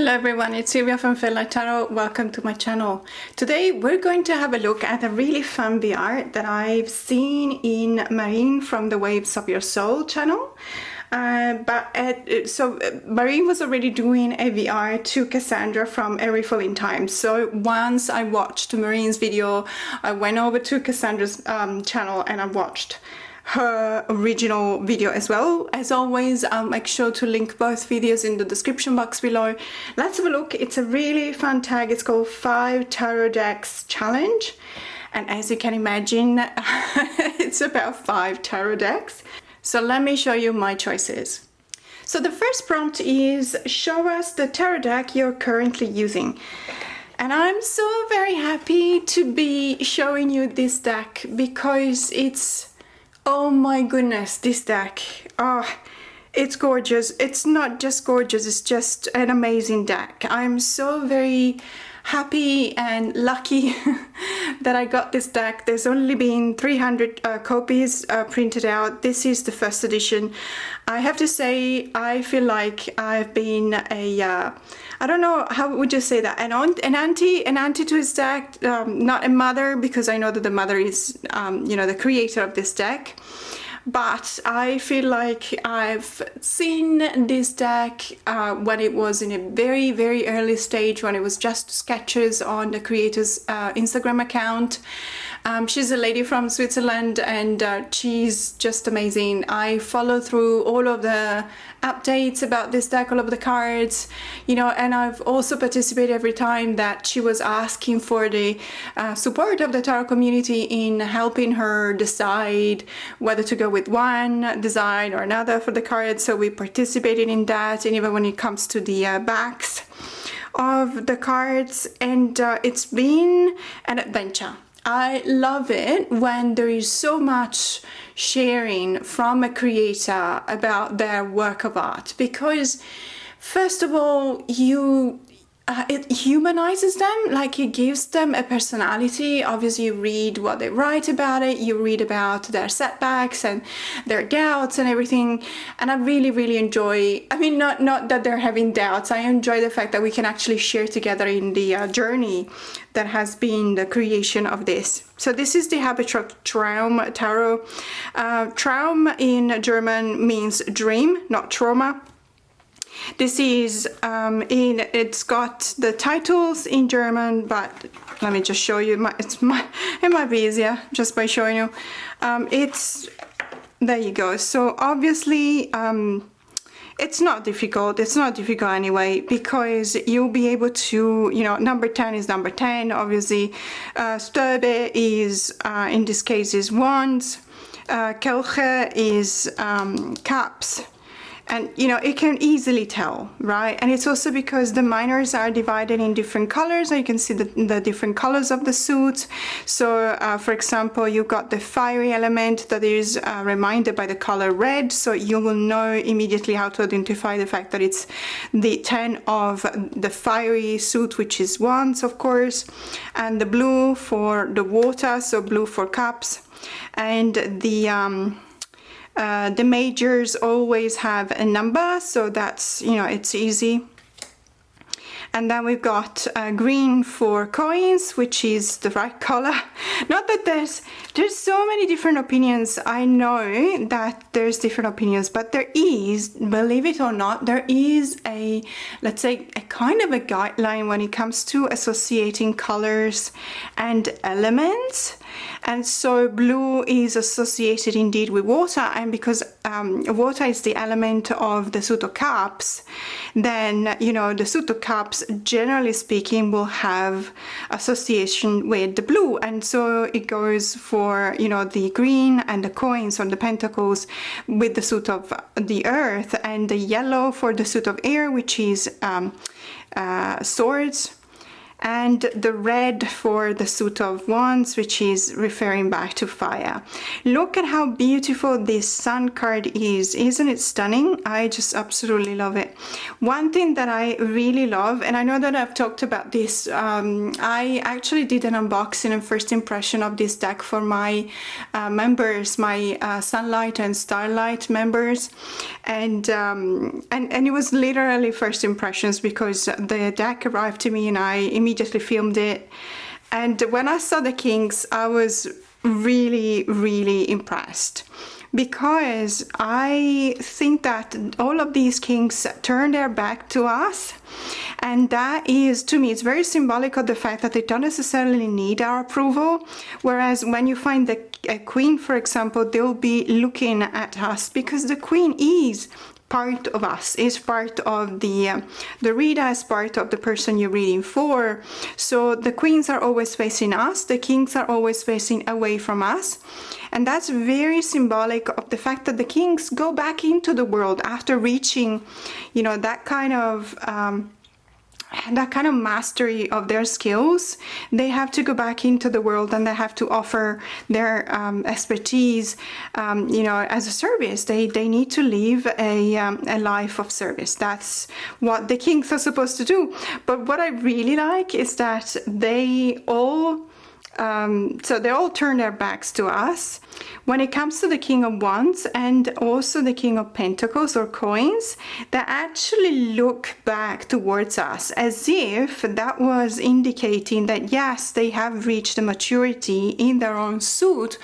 Hello everyone, it's Silvia from Parcel Tarot. Welcome to my channel. Today we're going to have a look at a really fun VR that I've seen in Marine from the Waves of Your Soul channel. Marine was already doing a VR to Cassandra from A Riffle in Time. So once I watched Marine's video, I went over to Cassandra's channel and I watched her original video as well. As always, I'll make sure to link both videos in the description box below. Let's have a look. It's a really fun tag. It's called 5 Tarot Decks Challenge. And as you can imagine, it's about 5 tarot decks. So let me show you my choices. So the first prompt is, show us the tarot deck you're currently using. And I'm so very happy to be showing you this deck because it's, oh my goodness, this deck. Oh, it's gorgeous. It's not just gorgeous, it's just an amazing deck. I'm so very happy and lucky that I got this deck. There's only been 300 copies printed out. This is the first edition. I have to say, I feel like I've been a I don't know, how would you say that? An auntie to his deck, not a mother, because I know that the mother is, you know, the creator of this deck. But I feel like I've seen this deck when it was in a very, very early stage, when it was just sketches on the creator's Instagram account. She's a lady from Switzerland and she's just amazing. I follow through all of the updates about this deck, all of the cards, you know, and I've also participated every time that she was asking for the support of the tarot community in helping her decide whether to go with one design or another for the cards. So we participated in that, and even when it comes to the backs of the cards, and it's been an adventure. I love it when there is so much sharing from a creator about their work of art, because first of all, it humanizes them, like it gives them a personality. Obviously you read what they write about it, you read about their setbacks and their doubts and everything, and I really, really enjoy, I mean, not that they're having doubts, I enjoy the fact that we can actually share together in the journey that has been the creation of this. So this is the Habetrott Traum Tarot. Traum in German means dream, not trauma. This is it's got the titles in German, but let me just show you. It might be easier just by showing you. There you go. So obviously it's not difficult. It's not difficult anyway, because you'll be able to, you know, number 10 is number 10. Obviously, Sterbe is in this case is wands. Kelche is cups. And you know, it can easily tell, right? And it's also because the minors are divided in different colors, so you can see the different colors of the suit. So for example, you've got the fiery element that is reminded by the color red, so you will know immediately how to identify the fact that it's the 10 of the fiery suit, which is wands, of course, and the blue for the water, so blue for cups, and the majors always have a number, so that's, you know, it's easy. And then we've got green for coins, which is the right color. Not that there's so many different opinions. I know that there's different opinions, but there is, believe it or not, there is a, let's say, a kind of a guideline when it comes to associating colors and elements. And so blue is associated indeed with water, and because water is the element of the suit of cups, then, you know, the suit of cups, generally speaking, will have association with the blue. And so it goes for, you know, the green and the coins or the pentacles with the suit of the earth, and the yellow for the suit of air, which is swords. and the red for the suit of wands, which is referring back to fire. Look at how beautiful this sun card is. Isn't it stunning? I just absolutely love it. One thing that I really love, and I know that I've talked about this, I actually did an unboxing and first impression of this deck for my members, my Sunlight and Starlight members, and it was literally first impressions because the deck arrived to me and I immediately filmed it. And when I saw the kings, I was really, really impressed, because I think that all of these kings turn their back to us, and that is, to me, it's very symbolic of the fact that they don't necessarily need our approval, whereas when you find a queen, for example, they'll be looking at us, because the queen is part of us, is part of the reader, is part of the person you're reading for. So the queens are always facing us, the kings are always facing away from us, and that's very symbolic of the fact that the kings go back into the world after reaching, you know, that kind of mastery of their skills. They have to go back into the world and they have to offer their expertise, you know, as a service. They need to live a life of service. That's what the kings are supposed to do. But what I really like is that they all turn their backs to us. When it comes to the King of Wands and also the King of Pentacles or coins, they actually look back towards us as if that was indicating that yes, they have reached a maturity in their own suit,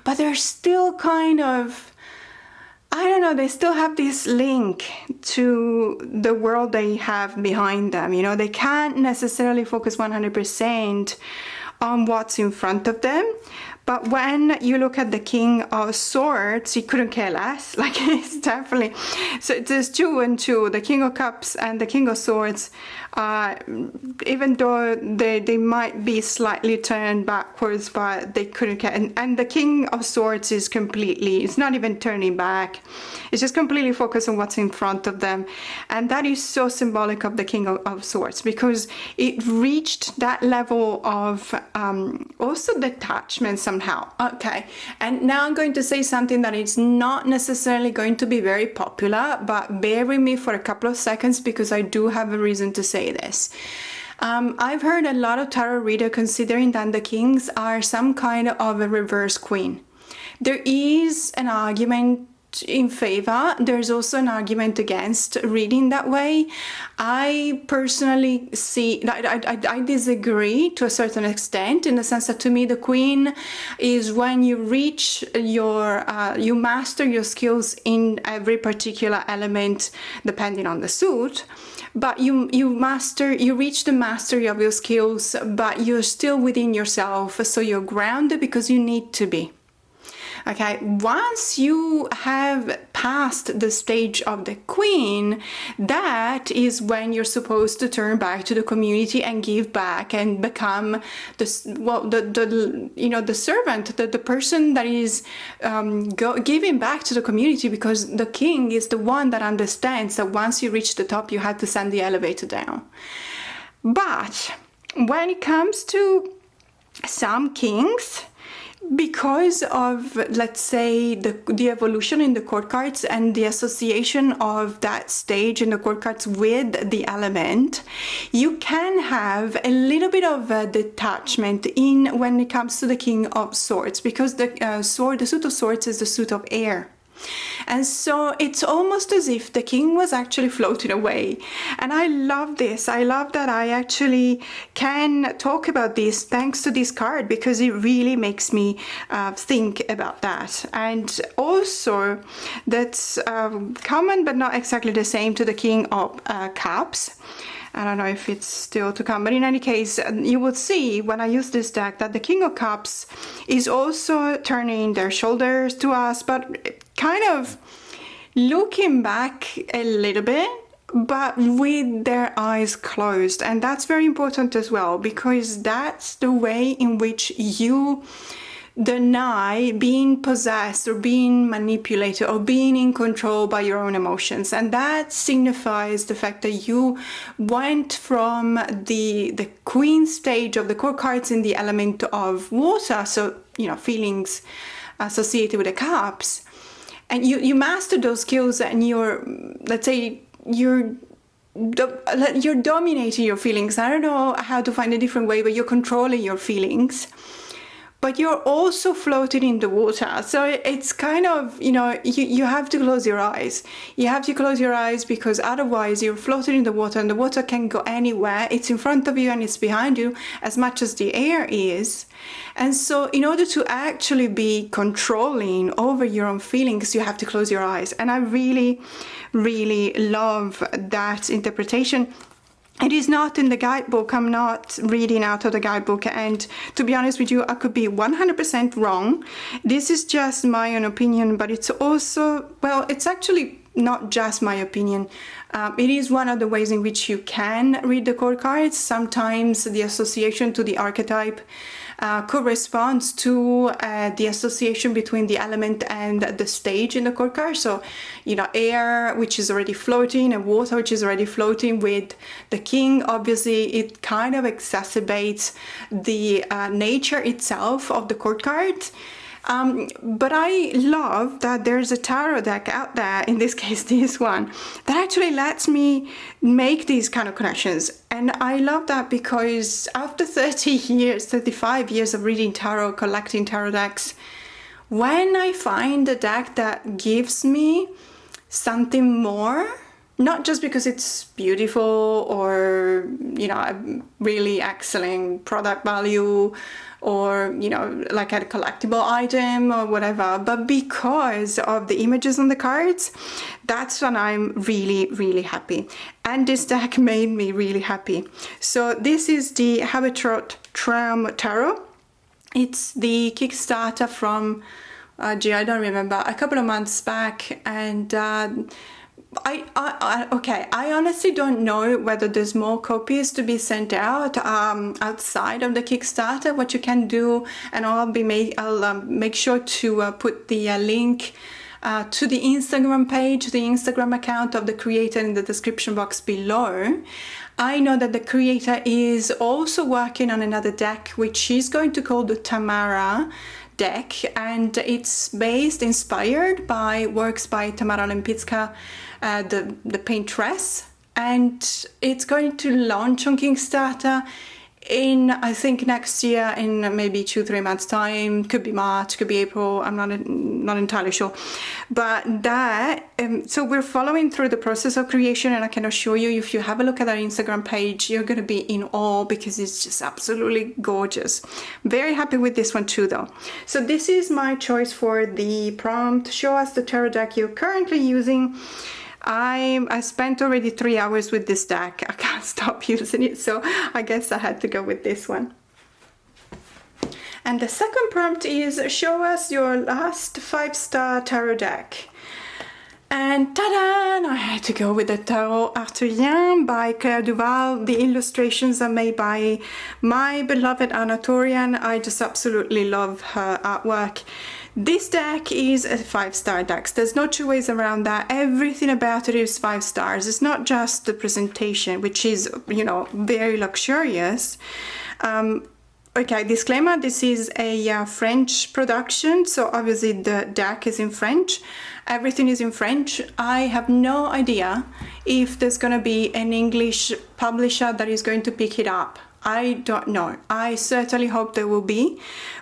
but they're still kind of, I don't know, they still have this link to the world they have behind them. You know, they can't necessarily focus 100% on what's in front of them. But when you look at the King of Swords, he couldn't care less. Like, it's definitely, so there's 2 and 2, the King of Cups and the King of Swords. Even though they might be slightly turned backwards, but they couldn't care. And the King of Swords is completely, it's not even turning back. It's just completely focused on what's in front of them. And that is so symbolic of the King of Swords, because it reached that level of also detachment somehow. Okay, and now I'm going to say something that is not necessarily going to be very popular, but bear with me for a couple of seconds because I do have a reason to say this. I've heard a lot of tarot readers considering that the kings are some kind of a reverse queen. There is an argument in favor, there's also an argument against reading that way. I personally see, I disagree to a certain extent, in the sense that to me the queen is when you reach your, you master your skills in every particular element depending on the suit, but you reach the mastery of your skills, but you're still within yourself, so you're grounded because you need to be. Okay, once you have passed the stage of the queen, that is when you're supposed to turn back to the community and give back and become the servant, the person that is giving back to the community, because the king is the one that understands that once you reach the top, you have to send the elevator down. But when it comes to some kings, because of, let's say, the evolution in the court cards and the association of that stage in the court cards with the element, you can have a little bit of a detachment in when it comes to the King of Swords, because the suit of swords is the suit of air. And so it's almost as if the king was actually floating away. And I love this. I love that I actually can talk about this thanks to this card, because it really makes me think about that. And also that's common but not exactly the same to the King of Cups. I don't know if it's still to come, but in any case, you would see when I use this deck that the King of Cups is also turning their shoulders to us, but kind of looking back a little bit, but with their eyes closed. And that's very important as well, because that's the way in which you deny being possessed or being manipulated or being in control by your own emotions. And that signifies the fact that you went from the queen stage of the court cards in the element of water, so feelings associated with the cups, and you mastered those skills, and you're dominating your feelings. I don't know how to find a different way, but you're controlling your feelings. But you're also floating in the water. So it's kind of, you have to close your eyes. You have to close your eyes because otherwise you're floating in the water, and the water can go anywhere. It's in front of you and it's behind you as much as the air is. And so in order to actually be controlling over your own feelings, you have to close your eyes. And I really, really love that interpretation. It is not in the guidebook. I'm not reading out of the guidebook, and to be honest with you, I could be 100% wrong. This is just my own opinion, but it's also, well, it's actually not just my opinion. It is one of the ways in which you can read the court cards. Sometimes the association to the archetype corresponds to the association between the element and the stage in the court card. So, air, which is already floating, and water, which is already floating with the king. Obviously, it kind of exacerbates the nature itself of the court card. But I love that there's a tarot deck out there, in this case this one, that actually lets me make these kind of connections. And I love that because after 35 years of reading tarot, collecting tarot decks, when I find a deck that gives me something more, not just because it's beautiful or, a really excellent product value, or like a collectible item or whatever, but because of the images on the cards, that's when I'm really, really happy. And this deck made me really happy. So this is the Habetrott Traum Tarot. It's the Kickstarter from I don't remember, a couple of months back, and I honestly don't know whether there's more copies to be sent out outside of the Kickstarter. What you can do, and I'll make sure to put the link to the Instagram page, the Instagram account of the creator, in the description box below. I know that the creator is also working on another deck, which she's going to call the Tamara deck, and it's inspired by works by Tamara Lempicka, the paintress, and it's going to launch on Kickstarter in, I think, next year, in maybe 2-3 months time. Could be March, could be April, I'm not entirely sure. But that, so we're following through the process of creation, and I can assure you, if you have a look at our Instagram page, you're going to be in awe because it's just absolutely gorgeous. Very happy with this one too, though. So this is my choice for the prompt. Show us the tarot deck you're currently using. I spent already 3 hours with this deck. I can't stop using it, so I guess I had to go with this one. And the second prompt is show us your last 5-star tarot deck. And ta-da! I had to go with the Tarot Arthurien by Claire Duval. The illustrations are made by my beloved Anna Torian. I just absolutely love her artwork. This deck is a 5-star deck. There's no two ways around that. Everything about it is 5 stars. It's not just the presentation, which is, very luxurious. Okay, disclaimer, this is a French production, so obviously the deck is in French. Everything is in French. I have no idea if there's going to be an English publisher that is going to pick it up. I don't know. I certainly hope there will be,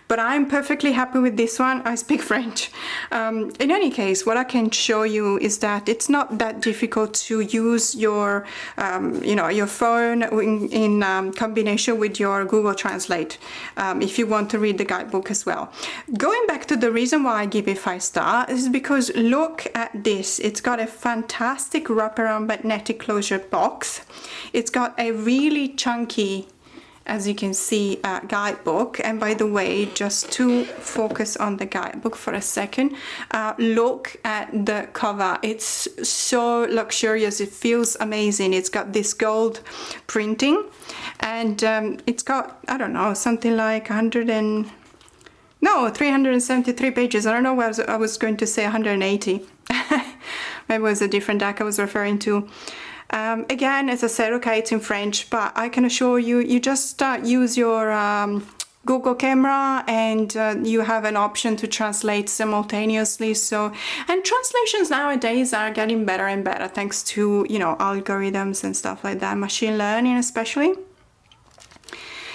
but I'm perfectly happy with this one. I speak French. In any case, what I can show you is that it's not that difficult to use your, your phone in combination with your Google Translate if you want to read the guidebook as well. Going back to the reason why I give it 5 stars is because look at this. It's got a fantastic wraparound magnetic closure box. It's got a really chunky, as you can see, guidebook. And by the way, just to focus on the guidebook for a second, look at the cover. It's so luxurious. It feels amazing. It's got this gold printing, and it's got, I don't know, something like 100 and No, 373 pages. I don't know what I was going to say 180. Maybe it was a different deck I was referring to. Again, as I said, okay, it's in French, but I can assure you, you just use your Google camera and you have an option to translate simultaneously. So, and translations nowadays are getting better and better thanks to, you know, algorithms and stuff like that, machine learning especially.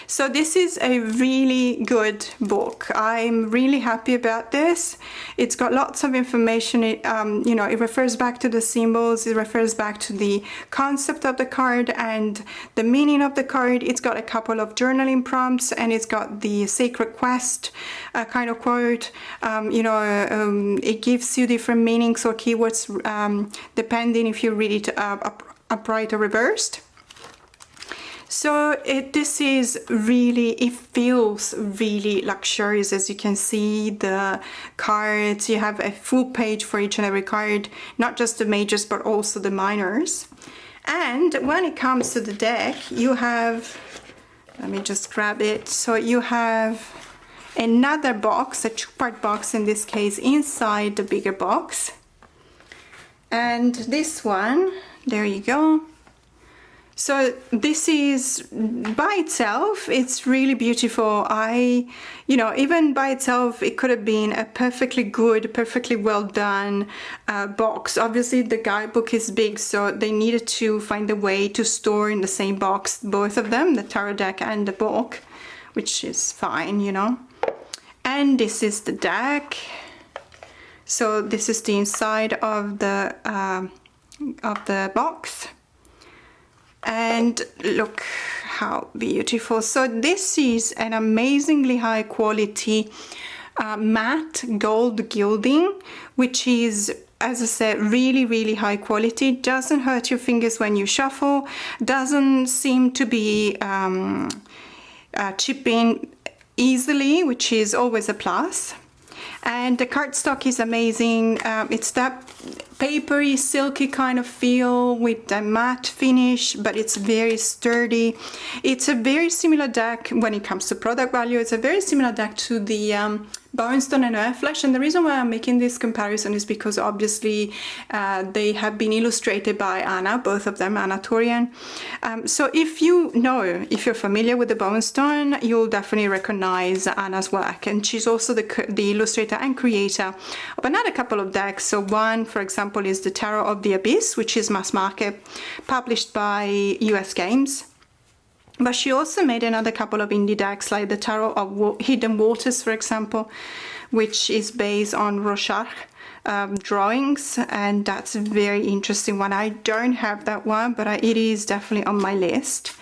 So this is a really good book. I'm really happy about this. It's got lots of information. It, you know, it refers back to the symbols. It refers back to the concept of the card and the meaning of the card. It's got a couple of journaling prompts, and it's got the sacred quest kind of quote. You know, it gives you different meanings or keywords depending if you read it upright or reversed. So this is really, it feels really luxurious. As you can see, the cards, you have a full page for each and every card, not just the majors, but also the minors. And when it comes to the deck, you have, let me just grab it. So you have another box, a two-part box in this case, inside the bigger box. And this one, there you go. So this is by itself, it's really beautiful. You know, even by itself, it could have been a perfectly good, perfectly well done box. Obviously, the guidebook is big, so they needed to find a way to store in the same box, both of them, the tarot deck and the book, which is fine, you know. And this is the deck. So this is the inside of the box. And look how beautiful. So this is an amazingly high quality matte gold gilding, which is, as I said, really, really high quality. Doesn't hurt your fingers when you shuffle, doesn't seem to be chipping easily, which is always a plus. And the cardstock is amazing. It's that papery, silky kind of feel with a matte finish, but it's very sturdy. It's a very similar deck when it comes to product value. It's a very similar deck to the Bone and Earth Flesh, and the reason why I'm making this comparison is because obviously they have been illustrated by Anna, both of them, Anna Torian. So if you're familiar with the Bone, you'll definitely recognize Anna's work, and she's also the illustrator and creator of another couple of decks. So one, for example, is the Tarot of the Abyss, which is mass market, published by US Games. But she also made another couple of indie decks, like the Tarot of Hidden Waters, for example, which is based on Rorschach drawings, and that's a very interesting one. I don't have that one, but it is definitely on my list.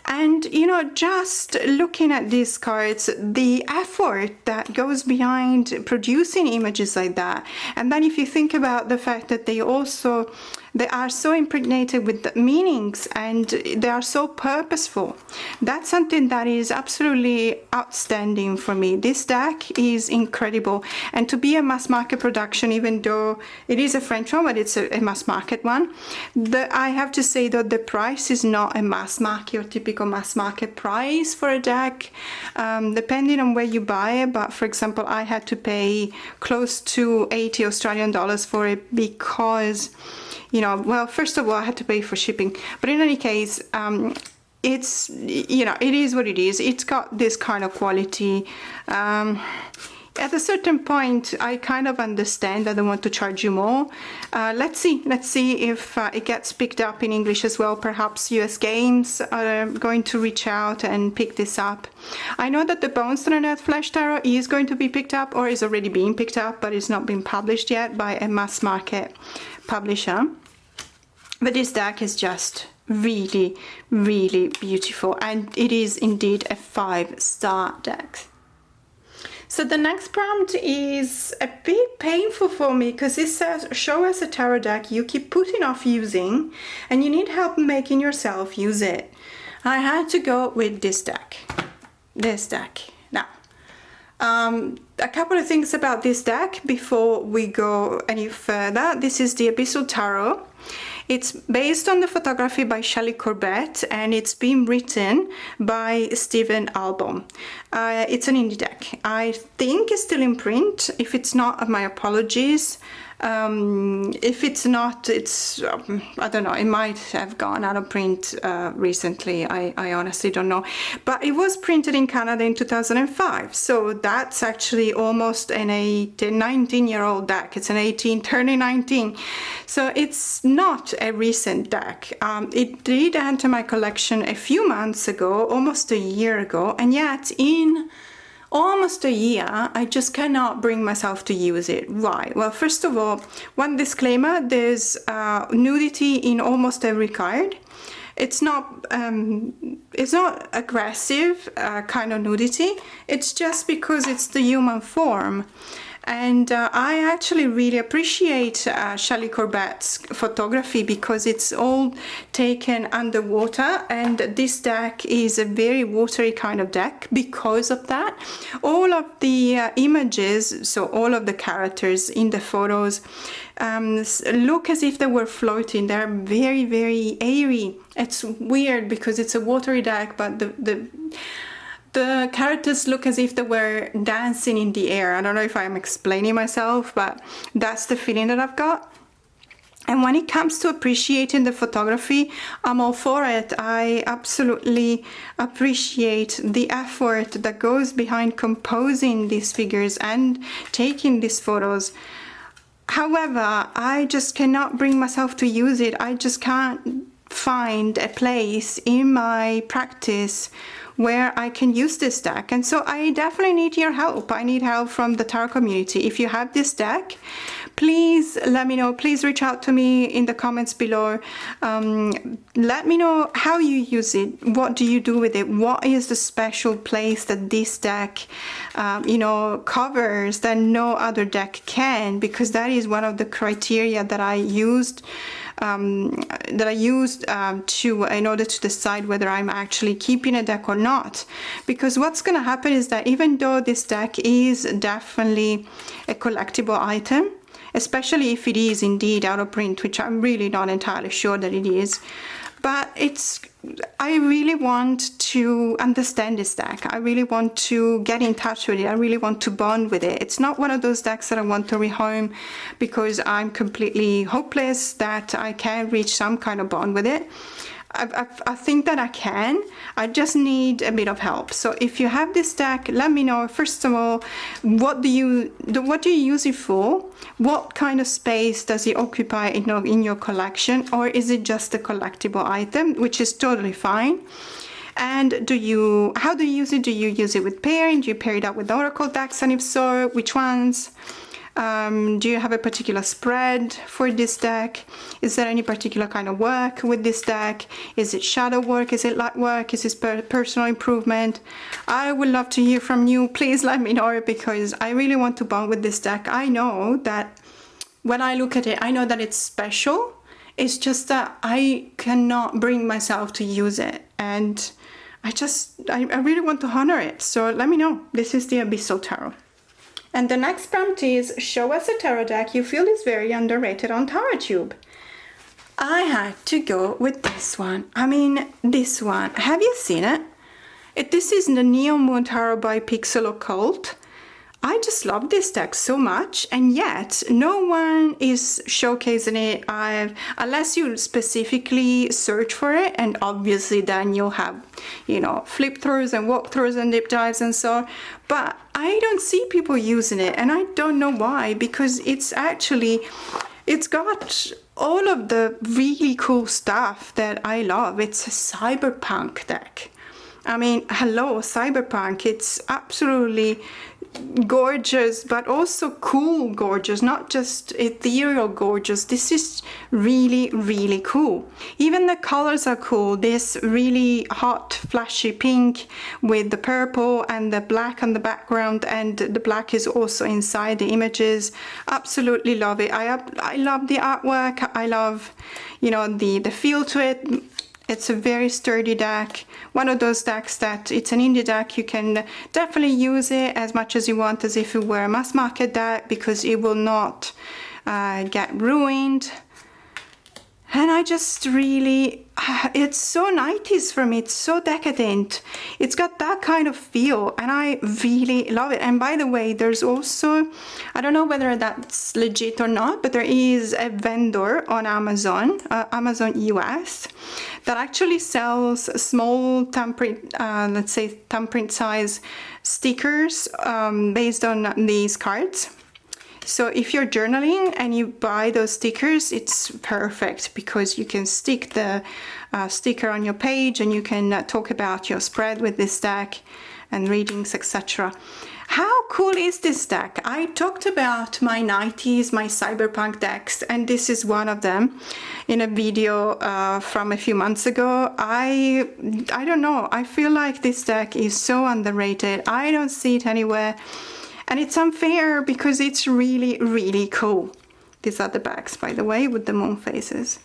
And, you know, just looking at these cards, the effort that goes behind producing images like that. And then if you think about the fact that they are so impregnated with the meanings and they are so purposeful, that's something that is absolutely outstanding for me. This deck is incredible. And to be a mass market production, even though it is a French one, but it's a mass market one, I have to say that the price is not a mass market or typical mass market price for a deck, depending on where you buy it. But for example, I had to pay close to 80 Australian dollars for it because, you know, well, first of all, I had to pay for shipping, but in any case, it's, you know, it is what it is. It's got this kind of quality. At a certain point, I kind of understand that I want to charge you more. Let's see if it gets picked up in English as well. Perhaps US Games are going to reach out and pick this up. I know that the Bone and Earth Flesh Tarot is going to be picked up, or is already being picked up, but it's not been published yet by a mass market publisher. But this deck is just really, really beautiful, and it is indeed a 5-star deck. So the next prompt is a bit painful for me because it says, show us a tarot deck you keep putting off using and you need help making yourself use it. I had to go with this deck. Now, a couple of things about this deck before we go any further. This is the Abyssal Tarot. It's based on the photography by Shelley Corbett, and it's been written by Stephen Albom. It's an indie deck. I think it's still in print. If it's not, my apologies. If it's not, it's I don't know, it might have gone out of print recently. I honestly don't know, but it was printed in Canada in 2005, so that's actually almost an 19-year-old deck. It's an 18 turning 19, so it's not a recent deck. It did enter my collection a few months ago, almost a year ago, and yet in almost a year I just cannot bring myself to use it. Why? Well, first of all, one disclaimer: there's nudity in almost every card. It's not aggressive kind of nudity. It's just because it's the human form. And I actually really appreciate Shelley Corbett's photography because it's all taken underwater, and this deck is a very watery kind of deck. Because of that, all of the images, so all of the characters in the photos, look as if they were floating. They're very, very airy. It's weird because it's a watery deck, but the characters look as if they were dancing in the air. I don't know if I'm explaining myself, but that's the feeling that I've got. And when it comes to appreciating the photography, I'm all for it. I absolutely appreciate the effort that goes behind composing these figures and taking these photos. However, I just cannot bring myself to use it. I just can't find a place in my practice where I can use this deck, and so I definitely need your help. I need help from the tarot community. If you have this deck, please let me know. Please reach out to me in the comments below. Let me know how you use it. What do you do with it? What is the special place that this deck covers that no other deck can? Because that is one of the criteria that I used in order to decide whether I'm actually keeping a deck or not. Because what's going to happen is that even though this deck is definitely a collectible item, especially if it is indeed out of print, which I'm really not entirely sure that it is, but I really want to understand this deck. I really want to get in touch with it. I really want to bond with it. It's not one of those decks that I want to rehome because I'm completely hopeless that I can reach some kind of bond with it. I think that I can. I just need a bit of help. So if you have this deck, let me know. First of all, what do you use it for? What kind of space does it occupy in your collection, or is it just a collectible item, which is totally fine? And how do you use it? Do you use it with pairing? Do you pair it up with oracle decks? And if so, which ones? Do you have a particular spread for this deck? Is there any particular kind of work with this deck? Is it shadow work? Is it light work? Is it personal improvement? I would love to hear from you. Please let me know, because I really want to bond with this deck. I know that when I look at it, I know that it's special. It's just that I cannot bring myself to use it, and I really want to honor it. So let me know. This is the Abyssal Tarot. And the next prompt is, show us a tarot deck you feel is very underrated on TarotTube. I had to go with this one. I mean, this one. Have you seen it? This is the Neon Moon Tarot by Pixel Occult. I just love this deck so much, and yet no one is showcasing it. Unless you specifically search for it, and obviously then you'll have, flip throughs and walkthroughs and deep dives and so on. But I don't see people using it, and I don't know why, because it's got all of the really cool stuff that I love. It's a cyberpunk deck. I mean, hello, cyberpunk. It's absolutely gorgeous, but also cool gorgeous, not just ethereal gorgeous. This is really, really cool. Even the colors are cool. This really hot flashy pink with the purple and the black on the background, and the black is also inside the images. Absolutely love it. I love the artwork. I love the feel to it. It's a very sturdy deck, one of those decks that it's an indie deck. You can definitely use it as much as you want, as if it were a mass market deck, because it will not get ruined. And I just really, it's so 90s for me. It's so decadent. It's got that kind of feel, and I really love it. And by the way, there's also, I don't know whether that's legit or not, but there is a vendor on Amazon, Amazon US, that actually sells small thumbprint, let's say thumbprint size stickers based on these cards. So if you're journaling and you buy those stickers, it's perfect, because you can stick the sticker on your page, and you can talk about your spread with this deck and readings, etc. How cool is this deck? I talked about my 90s, my cyberpunk decks, and this is one of them in a video from a few months ago. I don't know, I feel like this deck is so underrated. I don't see it anywhere. And it's unfair because it's really, really cool. These are the backs, by the way, with the moon faces.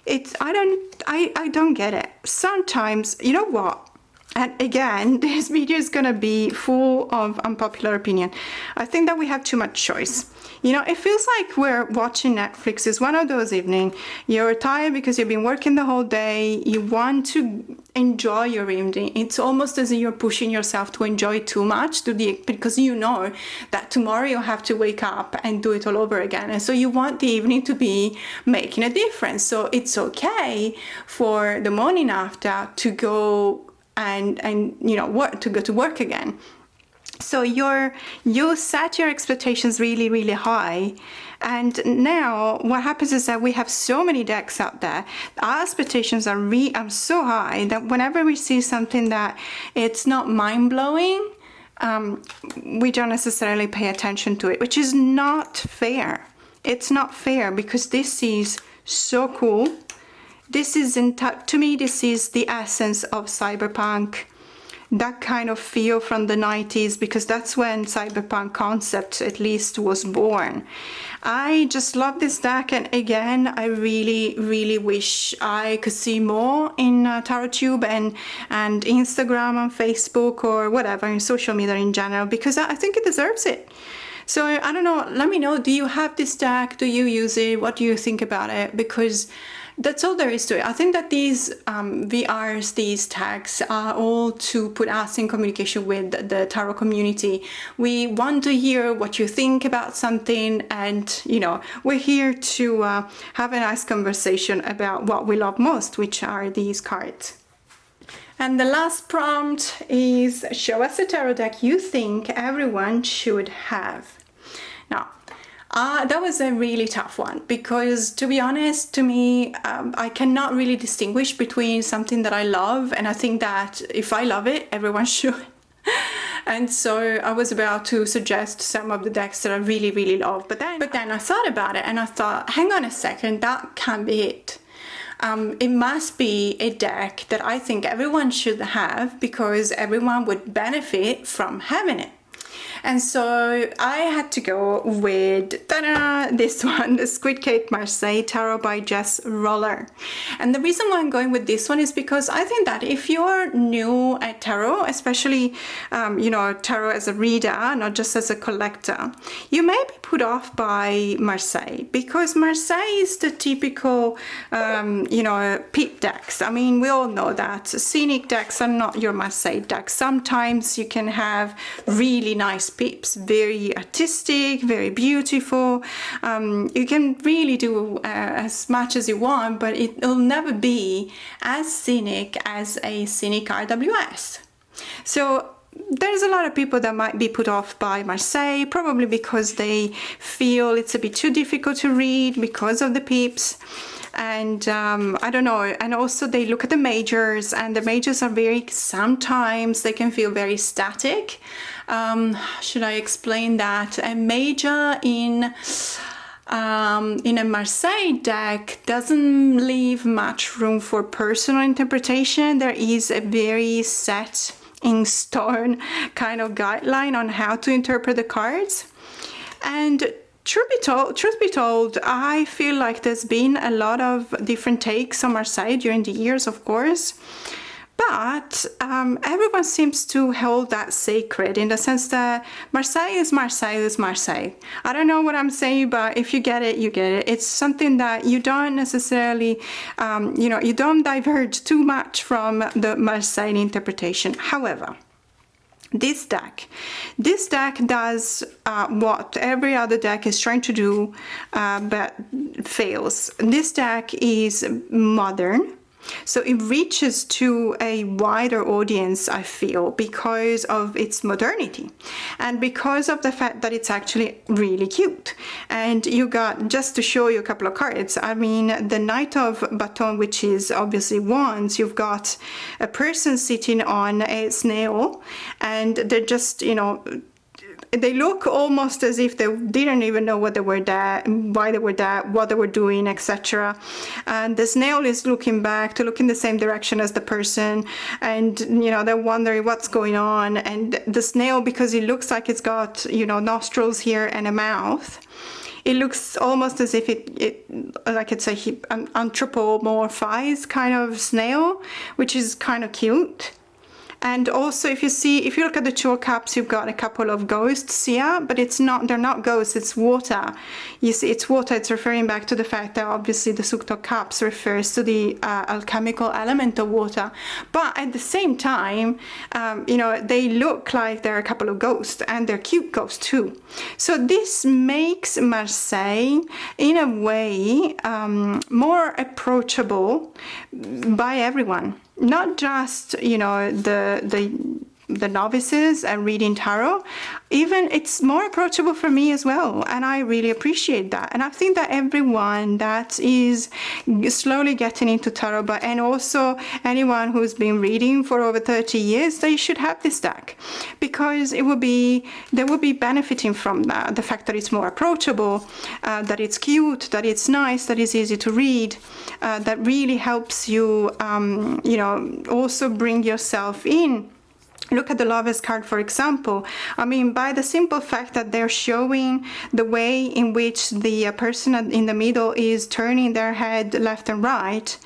I don't get it. Sometimes, you know what? And again, this video is gonna be full of unpopular opinion. I think that we have too much choice. You know, it feels like we're watching Netflix. It's one of those evenings. You're tired because you've been working the whole day. You want to enjoy your evening. It's almost as if you're pushing yourself to enjoy too much because you know that tomorrow you'll have to wake up and do it all over again. And so you want the evening to be making a difference. So it's okay for the morning after to go and you know, to go to work again. So you set your expectations really, really high. And now what happens is that we have so many decks out there. Our expectations are so high that whenever we see something that it's not mind-blowing, we don't necessarily pay attention to it, which is not fair. It's not fair, because this is so cool. This is, to me, this is the essence of cyberpunk. That kind of feel from the 90s, because that's when cyberpunk concept at least was born. I just love this deck, and again, I really, really wish I could see more in TarotTube and Instagram and Facebook or whatever, in social media in general, because I think it deserves it. So I don't know, let me know, do you have this deck? Do you use it? What do you think about it? Because that's all there is to it. I think that these VRs, these tags, are all to put us in communication with the tarot community. We want to hear what you think about something, and you know, we're here to have a nice conversation about what we love most, which are these cards. And the last prompt is, show us a tarot deck you think everyone should have. Now, that was a really tough one, because to be honest, to me, I cannot really distinguish between something that I love, and I think that if I love it, everyone should. And so I was about to suggest some of the decks that I really, really love, but then I thought about it and I thought, hang on a second, that can't be it. It must be a deck that I think everyone should have, because everyone would benefit from having it. And so I had to go with this one, the Squid Cake Marseille Tarot by Jess Roller. And the reason why I'm going with this one is because I think that if you're new at tarot, especially you know, tarot as a reader, not just as a collector, you may be put off by Marseille, because Marseille is the typical you know, peep decks. I mean, we all know that scenic decks are not your Marseille decks. Sometimes you can have really nice peeps, very artistic, very beautiful. You can really do as much as you want, but it will never be as scenic as a scenic RWS. So there's a lot of people that might be put off by Marseille, probably because they feel it's a bit too difficult to read because of the peeps. And I don't know, and also they look at the majors, and the majors are sometimes they can feel very static. Should I explain that? A major in a Marseille deck doesn't leave much room for personal interpretation. There is a very set in stone kind of guideline on how to interpret the cards. And truth be told, I feel like there's been a lot of different takes on Marseille during the years, of course. But everyone seems to hold that sacred in the sense that Marseille is Marseille is Marseille. I don't know what I'm saying, but if you get it, you get it. It's something that you don't necessarily, you don't diverge too much from the Marseille interpretation. However, this deck does what every other deck is trying to do, but fails. This deck is modern. So it reaches to a wider audience, I feel, because of its modernity and because of the fact that it's actually really cute. And you got, just to show you a couple of cards, I mean, the Knight of Baton, which is obviously wands, you've got a person sitting on a snail and they're just, they look almost as if they didn't even know what they were there, why they were there, what they were doing, etc. And the snail is looking back to look in the same direction as the person, and they're wondering what's going on. And the snail, because it looks like it's got nostrils here and a mouth, it looks almost as if it like it's an anthropomorphized kind of snail, which is kind of cute. And also, if you look at the Two of Cups, you've got a couple of ghosts here, but they're not ghosts, it's water. You see, it's water. It's referring back to the fact that obviously the Suit of Cups refers to the alchemical element of water. But at the same time, they look like they're a couple of ghosts, and they're cute ghosts too. So this makes Marseille, in a way, more approachable by everyone. Not just, the novices and reading tarot, even it's more approachable for me as well, and I really appreciate that. And I think that everyone that is slowly getting into tarot, and also anyone who's been reading for over 30 years, they should have this deck, because they will be benefiting from that, the fact that it's more approachable, that it's cute, that it's nice, that it's easy to read, that really helps you also bring yourself in. Look at the Lovers card, for example. I mean, by the simple fact that they're showing the way in which the person in the middle is turning their head left and right,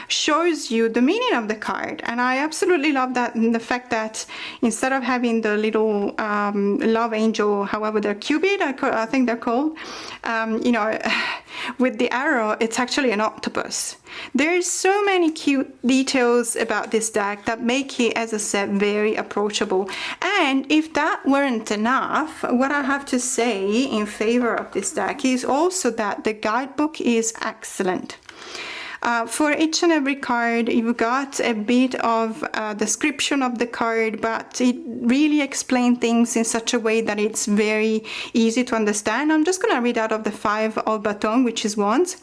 shows you the meaning of the card. And I absolutely love that, and the fact that instead of having the little love angel, however they're Cupid, I think they're called, with the arrow, it's actually an octopus. There's so many cute details about this deck that make it, as I said, very approachable. And if that weren't enough, what I have to say in favor of this deck is also that the guidebook is excellent. For each and every card, you've got a bit of description of the card, but it really explains things in such a way that it's very easy to understand. I'm just going to read out of the Five of Batons, which is Wands.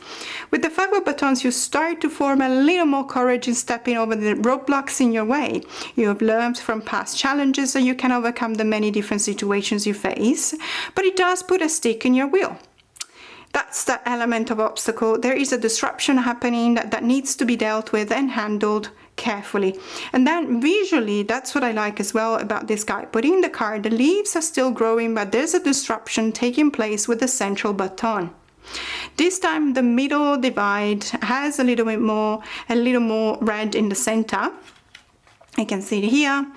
With the Five of Batons, you start to form a little more courage in stepping over the roadblocks in your way. You have learned from past challenges so you can overcome the many different situations you face, but it does put a stick in your wheel. That's the element of obstacle. There is a disruption happening that needs to be dealt with and handled carefully. And then visually, that's what I like as well about this guide. But in the card, the leaves are still growing, but there's a disruption taking place with the central baton. This time, the middle divide has a little more red in the center. I can see it here.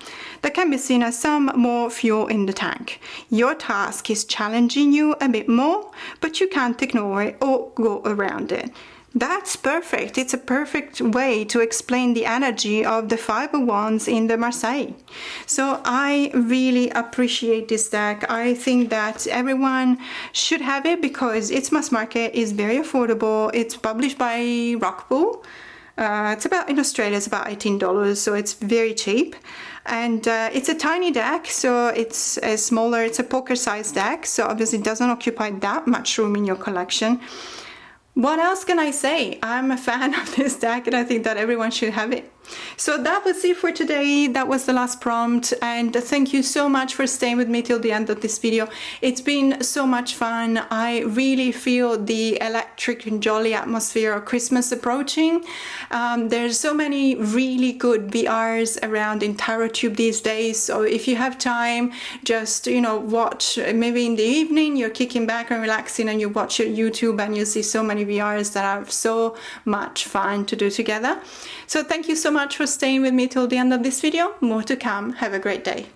That can be seen as some more fuel in the tank. Your task is challenging you a bit more, but you can't ignore it or go around it. That's perfect. It's a perfect way to explain the energy of the Five of Wands in the Marseille. So I really appreciate this deck. I think that everyone should have it because its mass market is very affordable. It's published by Rockpool. In Australia, it's about $18, so it's very cheap. And it's a tiny deck, so it's it's a poker-sized deck, so obviously it doesn't occupy that much room in your collection. What else can I say? I'm a fan of this deck, and I think that everyone should have it. So that was it for today. That was the last prompt, and thank you so much for staying with me till the end of this video. It's been so much fun. I really feel the electric and jolly atmosphere of Christmas approaching. There's so many really good VRs around in TarotTube these days, so if you have time, just watch. Maybe in the evening you're kicking back and relaxing and you watch your YouTube and you see so many VRs that are so much fun to do together. So thank you so much much for staying with me till the end of this video. More to come. Have a great day.